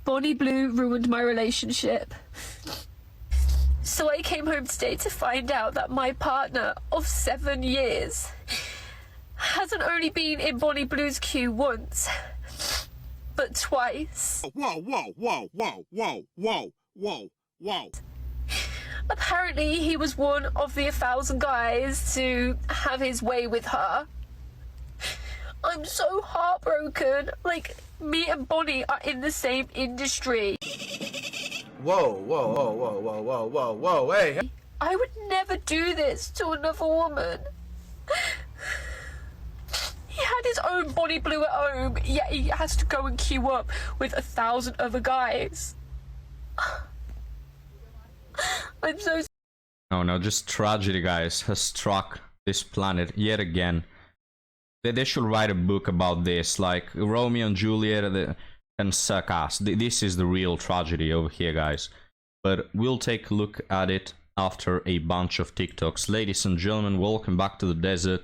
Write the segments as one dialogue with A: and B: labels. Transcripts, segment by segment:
A: Bonnie Blue ruined my relationship. So I came home today to find out that my partner of 7 years hasn't only been in Bonnie Blue's queue once, but twice.
B: Whoa, whoa, whoa, whoa, whoa, whoa, whoa, whoa.
A: Apparently he was one of the 1,000 guys to have his way with her. I'm so heartbroken. Like, me and Bonnie are in the same industry.
C: Whoa, whoa, whoa, whoa, whoa, whoa, whoa, whoa, hey.
A: I would never do this to another woman. He had his own Bonnie Blue at home, yet he has to go and queue up with 1,000 other guys. I'm so...
D: Oh no, just tragedy, guys, has struck this planet yet again. They should write a book about this, like Romeo and Juliet and suck ass. This is the real tragedy over here, guys. But we'll take a look at it after a bunch of TikToks. Ladies and gentlemen, welcome back to the desert.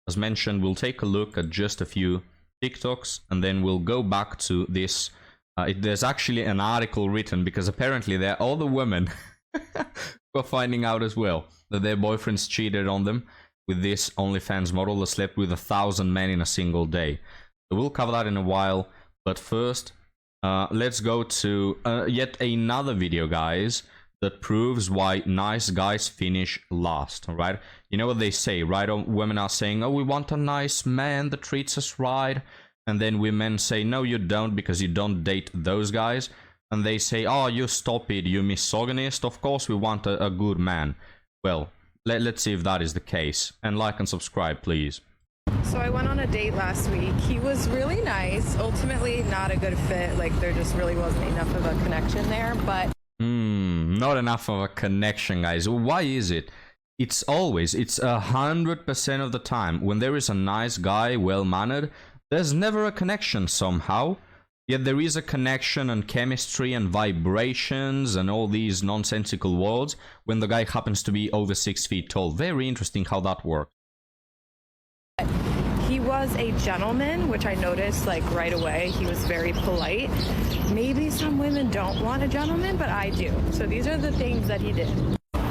D: As mentioned, we'll take a look at just a few TikToks, and then we'll go back to this. There's actually an article written, because apparently there are all the women who are finding out as well that their boyfriends cheated on them with this OnlyFans model that slept with 1,000 men in a single day. So we'll cover that in a while, but first, let's go to yet another video, guys, that proves why nice guys finish last, alright? You know what they say, right? Women are saying, oh, we want a nice man that treats us right. And then women say, no, you don't, because you don't date those guys. And they say, oh, you stop it, you misogynist. Of course we want a good man. Well, let's see if that is the case. And like and subscribe, please.
E: So I went on a date last week. He was really nice. Ultimately, not a good fit. Like, there just really wasn't enough of a connection there, but...
D: Not enough of a connection, guys. Why is it? It's 100% of the time. When there is a nice guy, well-mannered, there's never a connection somehow. Yet there is a connection and chemistry and vibrations and all these nonsensical words when the guy happens to be over 6 feet tall. Very interesting how that works.
E: He was a gentleman, which I noticed like right away. He was very polite. Maybe some women don't want a gentleman, but I do. So these are the things that he did.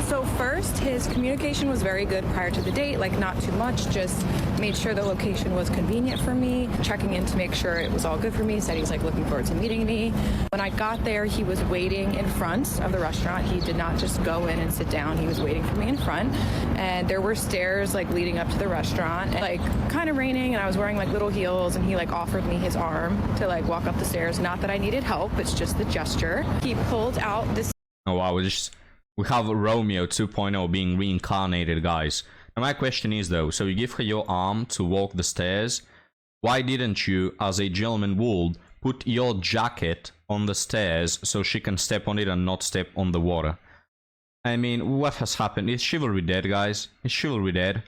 E: So first, his communication was very good prior to the date, like not too much, just made sure the location was convenient for me, checking in to make sure it was all good for me, said he was like looking forward to meeting me. When I got there, he was waiting in front of the restaurant. He did not just go in and sit down, he was waiting for me in front. And there were stairs like leading up to the restaurant, and, like kind of raining, and I was wearing like little heels, and he like offered me his arm to like walk up the stairs. Not that I needed help, it's just the gesture. He pulled out this...
D: Oh wow, we have Romeo 2.0 being reincarnated, guys. Now my question is though, so you give her your arm to walk the stairs. Why didn't you, as a gentleman would, put your jacket on the stairs so she can step on it and not step on the water? I mean, what has happened? Is chivalry dead, guys? Is chivalry dead?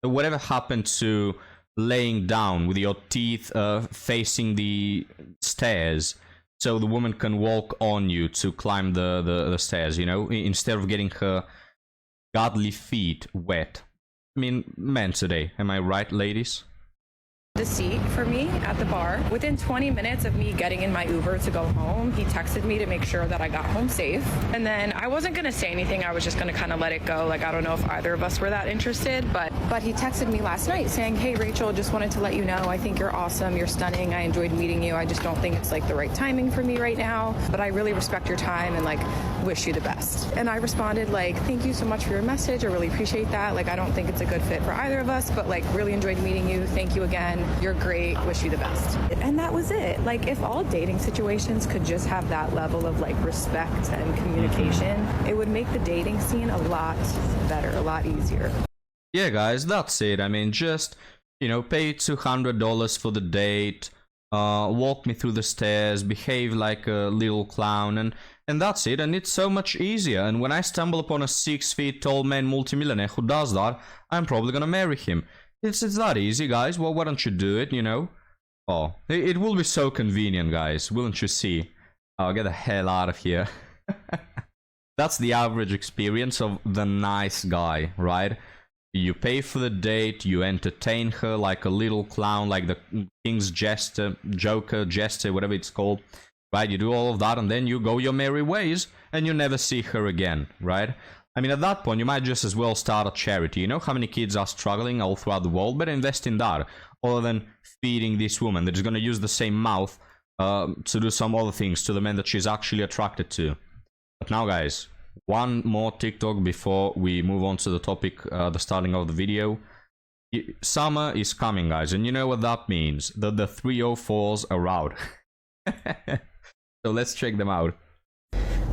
D: Whatever happened to laying down with your teeth facing the stairs, so the woman can walk on you to climb the stairs, you know, instead of getting her godly feet wet. I mean, men today, am I right, ladies?
E: The seat for me at the bar. Within 20 minutes of me getting in my Uber to go home, he texted me to make sure that I got home safe. And then I wasn't going to say anything. I was just going to kind of let it go. Like, I don't know if either of us were that interested, but he texted me last night saying, hey, Rachel, just wanted to let you know, I think you're awesome. You're stunning. I enjoyed meeting you. I just don't think it's like the right timing for me right now, but I really respect your time and like wish you the best. And I responded like, thank you so much for your message. I really appreciate that. Like, I don't think it's a good fit for either of us, but like really enjoyed meeting you. Thank you again. You're great. Wish you the best. And that was it. Like, if all dating situations could just have that level of like respect and communication, it would make the dating scene a lot better, a lot easier.
D: Yeah, guys, that's it. I mean, just, you know, pay $200 for the date, walk me through the stairs, behave like a little clown, and that's it. And it's so much easier. And when I stumble upon a 6 feet tall man multimillionaire who does that, I'm probably gonna marry him. It's that easy, guys. Well, why don't you do it, you know? Oh, it will be so convenient, guys. Wouldn't you see? I'll get the hell out of here. That's the average experience of the nice guy, right? You pay for the date, you entertain her like a little clown, like the King's Jester, Joker, Jester, whatever it's called. right? You do all of that and then you go your merry ways and you never see her again, right? I mean, at that point, you might just as well start a charity. You know how many kids are struggling all throughout the world? Better invest in that, other than feeding this woman that is going to use the same mouth to do some other things to the men that she's actually attracted to. But now, guys, one more TikTok before we move on to the topic, the starting of the video. Summer is coming, guys, and you know what that means. That the 304s are out. So let's check them out.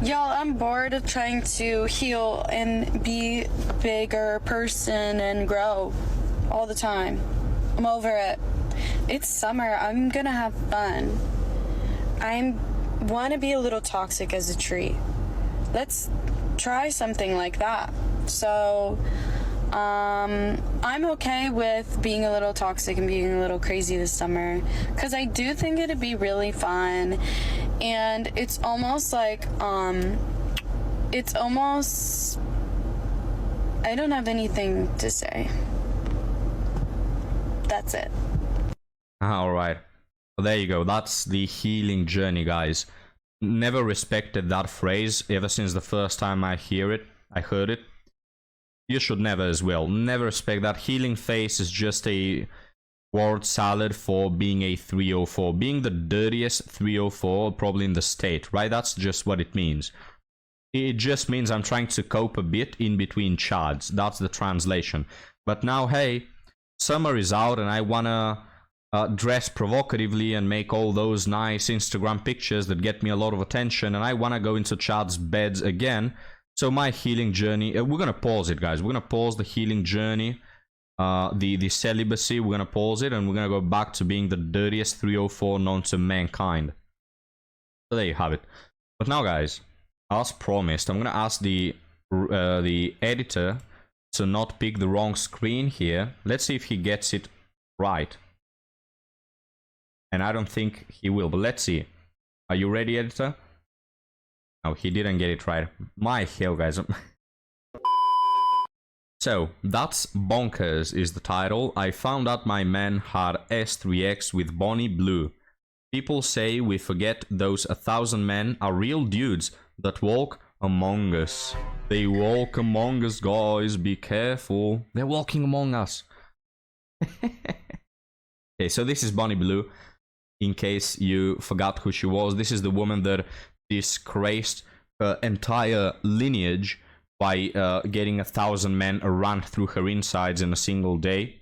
F: Y'all, I'm bored of trying to heal and be a bigger person and grow all the time. I'm over it. It's summer. I'm gonna have fun. I want to be a little toxic as a tree. Let's try something like that. So, I'm okay with being a little toxic and being a little crazy this summer, because I do think it'd be really fun. And it's almost like, I don't have anything to say. That's it.
D: All right. Well, there you go. That's the healing journey, guys. Never respected that phrase ever since the first time I heard it. You should never as well. Never respect that. Healing phase is just a word salad for being a 304. Being the dirtiest 304 probably in the state, right? That's just what it means. It just means I'm trying to cope a bit in between chads. That's the translation. But now, hey, summer is out and I wanna dress provocatively and make all those nice Instagram pictures that get me a lot of attention, and I wanna go into chad's beds again. So my healing journey, we're gonna pause it, guys. We're gonna pause the healing journey, the celibacy. We're gonna pause it, and we're gonna go back to being the dirtiest 304 known to mankind. So there you have it. But now, guys, as promised, I'm gonna ask the editor to not pick the wrong screen here. Let's see if he gets it right. And I don't think he will, but let's see. Are you ready, editor? No, he didn't get it right. My hell, guys. So, that's Bonkers is the title. I found out my man had S3X with Bonnie Blue. People say we forget those 1,000 men are real dudes that walk among us. They walk among us, guys. Be careful. They're walking among us. Okay, so this is Bonnie Blue. In case you forgot who she was, this is the woman that disgraced her entire lineage by getting 1,000 men run through her insides in a single day.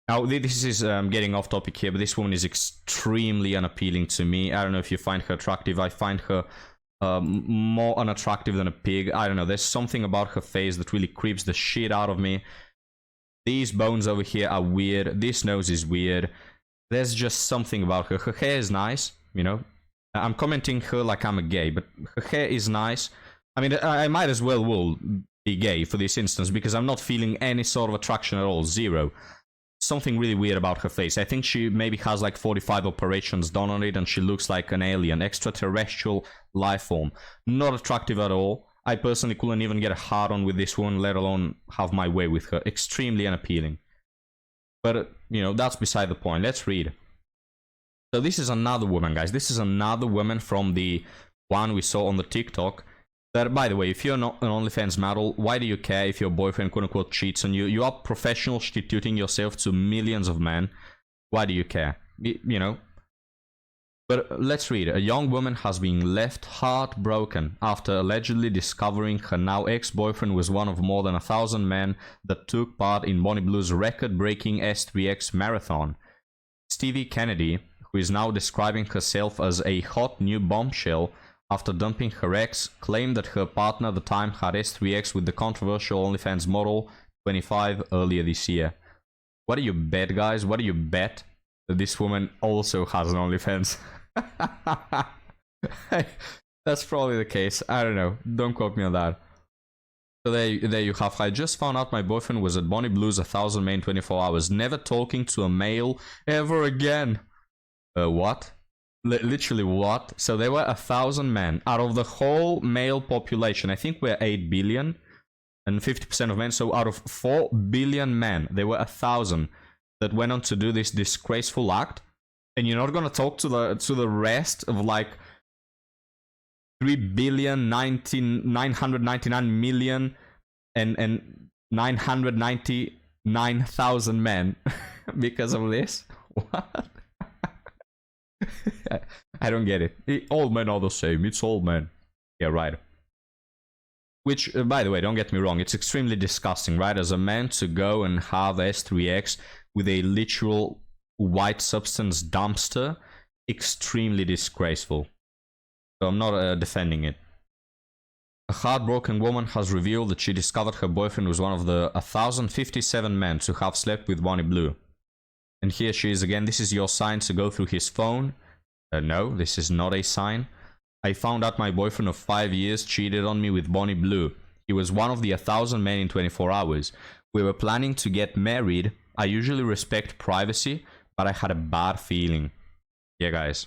D: Now, this is getting off topic here, but this woman is extremely unappealing to me. I don't know if you find her attractive. I find her more unattractive than a pig. I don't know. There's something about her face that really creeps the shit out of me. These bones over here are weird. This nose is weird. There's just something about her. Her hair is nice, you know. I'm commenting her like I'm a gay, but her hair is nice. I mean, I might as well will be gay for this instance, because I'm not feeling any sort of attraction at all. Zero. Something really weird about her face. I think she maybe has like 45 operations done on it, and she looks like an alien, extraterrestrial life form. Not attractive at all. I personally couldn't even get a hard on with this one, let alone have my way with her. Extremely unappealing. But, you know, that's beside the point. Let's read. So this is another woman, guys. This is another woman from the one we saw on the TikTok. That, by the way, if you're not an OnlyFans model, why do you care if your boyfriend quote-unquote cheats on you? You are professional prostituting yourself to millions of men. Why do you care? You know? But let's read. A young woman has been left heartbroken after allegedly discovering her now ex-boyfriend was one of more than 1,000 men that took part in Bonnie Blue's record-breaking S3X marathon. Stevie Kennedy, who is now describing herself as a hot new bombshell after dumping her ex, claimed that her partner at the time had S3X with the controversial OnlyFans model 25 earlier this year. What do you bet, guys? What do you bet that this woman also has an OnlyFans? That's probably the case. I don't know. Don't quote me on that. So there you have. I just found out my boyfriend was at Bonnie Blue's 1,000 men in 24 hours. Never talking to a male ever again. What? Literally what? So there were 1,000 men out of the whole male population. I think we're 8 billion and 50% of men. So out of 4 billion men, there were 1,000 that went on to do this disgraceful act. And you're not gonna talk to the rest of like 3,999,000,000 and 999,000 men because of this. What? I don't get it. All men are the same. It's all men. Yeah, right. Which, by the way, don't get me wrong, it's extremely disgusting, right? As a man to go and have S3X with a literal white substance dumpster, extremely disgraceful. So I'm not defending it. A heartbroken woman has revealed that she discovered her boyfriend was one of the 1,057 men to have slept with Bonnie Blue. And here she is again. This is your sign to go through his phone. No, this is not a sign. I found out my boyfriend of 5 years cheated on me with Bonnie Blue. He was one of the 1,000 men in 24 hours. We were planning to get married. I usually respect privacy, but I had a bad feeling. Yeah, guys.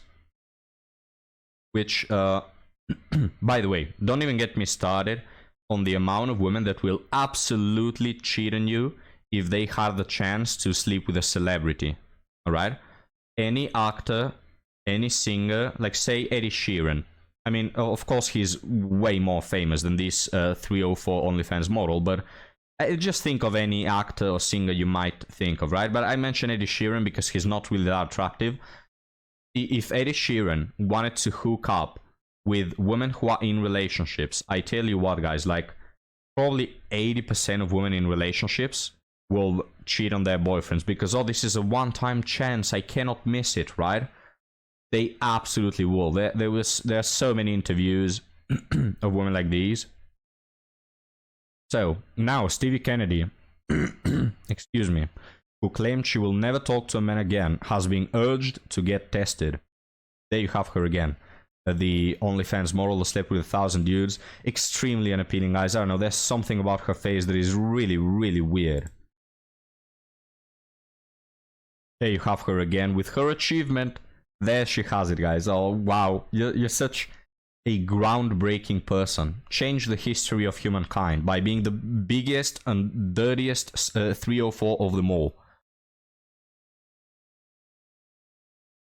D: Which, by the way, don't even get me started on the amount of women that will absolutely cheat on you if they have the chance to sleep with a celebrity. Alright? Any actor, any singer, like say Eddie Sheeran. I mean, of course he's way more famous than this 304 OnlyFans model, but just think of any actor or singer you might think of, right? But I mention Eddie Sheeran because he's not really that attractive. If Eddie Sheeran wanted to hook up with women who are in relationships, I tell you what, guys, like probably 80% of women in relationships will cheat on their boyfriends because, oh, this is a one-time chance, I cannot miss it, right? They absolutely will. There are so many interviews of women like these. So now Stevie Kennedy, excuse me, who claimed she will never talk to a man again, has been urged to get tested. There you have her again. The OnlyFans model that slept with 1,000 dudes. Extremely unappealing, guys. I don't know, there's something about her face that is really, really weird. There you have her again with her achievement. There she has it, guys. Oh, wow. You're such a groundbreaking person. Change the history of humankind by being the biggest and dirtiest 304 of them all.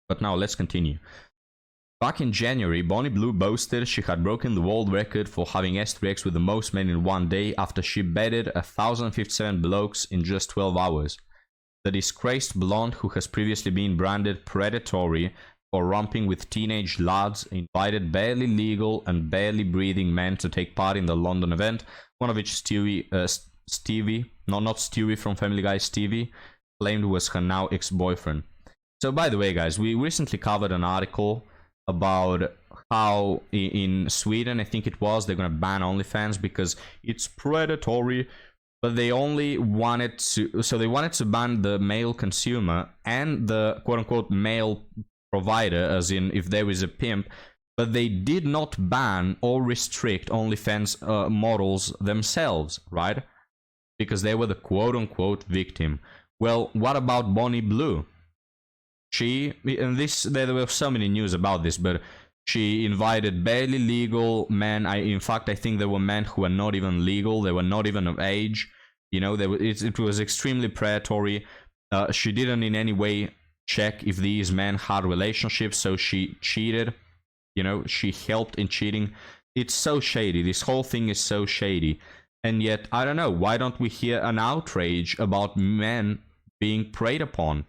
D: But now let's continue. Back in January, Bonnie Blue boasted she had broken the world record for having S3X with the most men in one day after she bedded 1,057 blokes in just 12 hours. The disgraced blonde, who has previously been branded predatory for romping with teenage lads, invited barely legal and barely breathing men to take part in the London event, one of which Stewie from Family Guy, Stevie, claimed was her now ex-boyfriend. So, by the way, guys, we recently covered an article about how in Sweden, I think it was, they're going to ban OnlyFans because it's predatory. But they only wanted to, so they wanted to ban the male consumer and the quote-unquote male provider, as in if there is a pimp, but they did not ban or restrict OnlyFans models themselves, right? Because they were the quote-unquote victim. Well, what about Bonnie Blue? And there were so many news about this, but she invited barely legal men. In fact, I think there were men who were not even legal. They were not even of age. You know, it was extremely predatory. She didn't in any way check if these men had relationships, so she cheated. You know, she helped in cheating. It's so shady. This whole thing is so shady. And yet, I don't know, why don't we hear an outrage about men being preyed upon?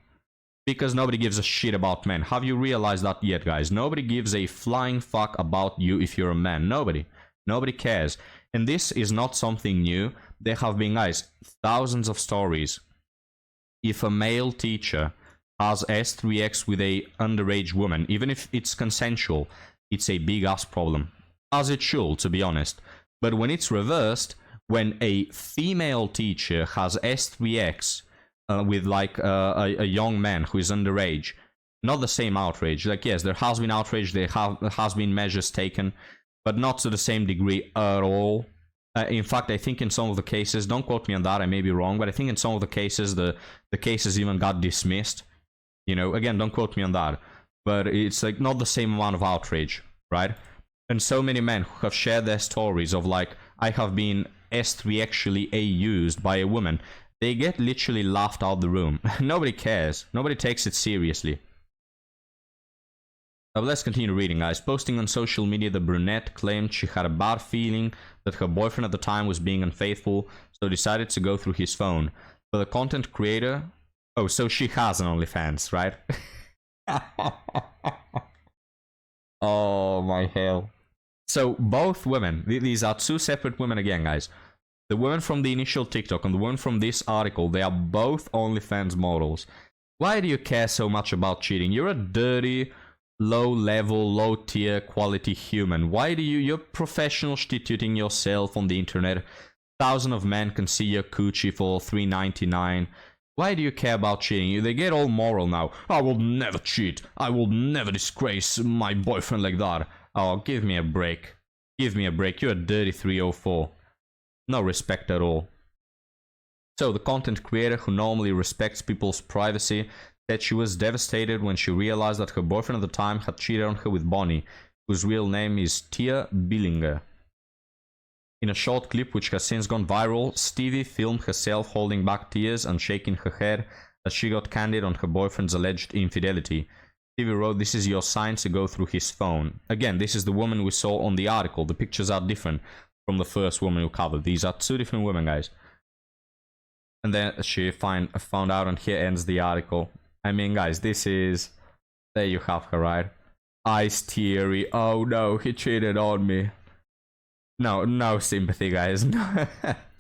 D: Because nobody gives a shit about men. Have you realized that yet, guys? Nobody gives a flying fuck about you if you're a man. Nobody. Nobody cares. And this is not something new. There have been, guys, thousands of stories. If a male teacher has S3X with a underage woman, even if it's consensual, it's a big-ass problem. As it should, to be honest. But when it's reversed, when a female teacher has S3X with like a young man who is underage, not the same outrage. Like, yes, there has been outrage, there has been measures taken, but not to the same degree at all. In fact, I think in some of the cases, don't quote me on that, I may be wrong, but I think in some of the cases, the cases even got dismissed. You know, again, don't quote me on that, but it's like not the same amount of outrage, right? And so many men who have shared their stories of like, I have been S3 actually used by a woman, they get literally laughed out the room. Nobody cares. Nobody takes it seriously. Let's continue reading, guys. Posting on social media, the brunette claimed she had a bad feeling that her boyfriend at the time was being unfaithful, so decided to go through his phone. But the content creator... Oh, so she has an OnlyFans, right? Oh, my hell. So, both women, these are two separate women again, guys. The woman from the initial TikTok and the one from this article, they are both OnlyFans models. Why do you care so much about cheating? You're a dirty... low level, low tier quality human. Why do you're professional prostituting yourself on the internet. Thousands of men can see your coochie for $3.99. Why do you care about cheating? They get all moral now. I will never cheat. I will never disgrace my boyfriend like that. Oh, give me a break. Give me a break. You're a dirty 304. No respect at all. So the content creator, who normally respects people's privacy, said she was devastated when she realized that her boyfriend at the time had cheated on her with Bonnie, whose real name is Tia Billinger. In a short clip which has since gone viral, Stevie filmed herself holding back tears and shaking her head as she got candid on her boyfriend's alleged infidelity. Stevie wrote, "This is your sign to go through his phone." Again, this is the woman we saw on the article. The pictures are different from the first woman who covered. These are two different women, guys. And then she found out, and here ends the article. I mean, guys, this is... There you have her, right? Eyes teary. Oh no, he cheated on me. No sympathy, guys.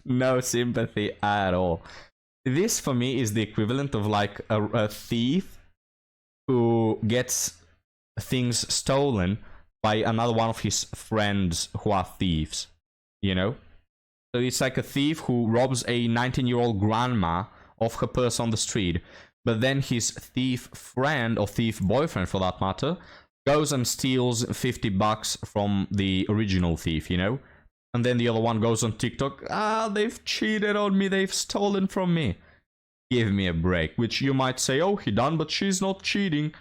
D: No sympathy at all. This, for me, is the equivalent of like a thief who gets things stolen by another one of his friends who are thieves. You know? So it's like a thief who robs a 19-year-old grandma of her purse on the street. But then his thief friend, or thief boyfriend for that matter, goes and steals $50 from the original thief, you know? And then the other one goes on TikTok, they've cheated on me, they've stolen from me. Give me a break. Which you might say, oh, he done, but she's not cheating.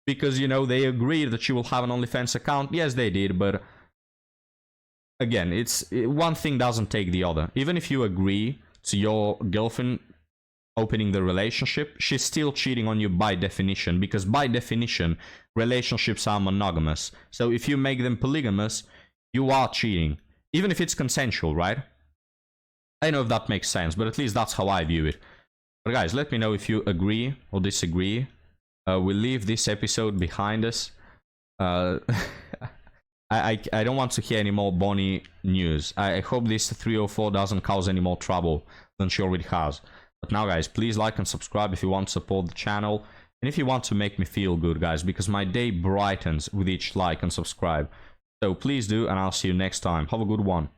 D: Because, you know, they agreed that she will have an OnlyFans account. Yes, they did, but... Again, one thing doesn't take the other. Even if you agree to your girlfriend opening the relationship, she's still cheating on you by definition, because by definition relationships are monogamous. So if you make them polygamous, you are cheating, even if it's consensual, right? I don't know if that makes sense, but at least that's how I view it. But guys, let me know if you agree or disagree. We'll leave this episode behind us. I don't want to hear any more Bonnie news. I hope this 304 doesn't cause any more trouble than she already has. But now, guys, please like and subscribe if you want to support the channel. And if you want to make me feel good, guys, because my day brightens with each like and subscribe. So please do, and I'll see you next time. Have a good one.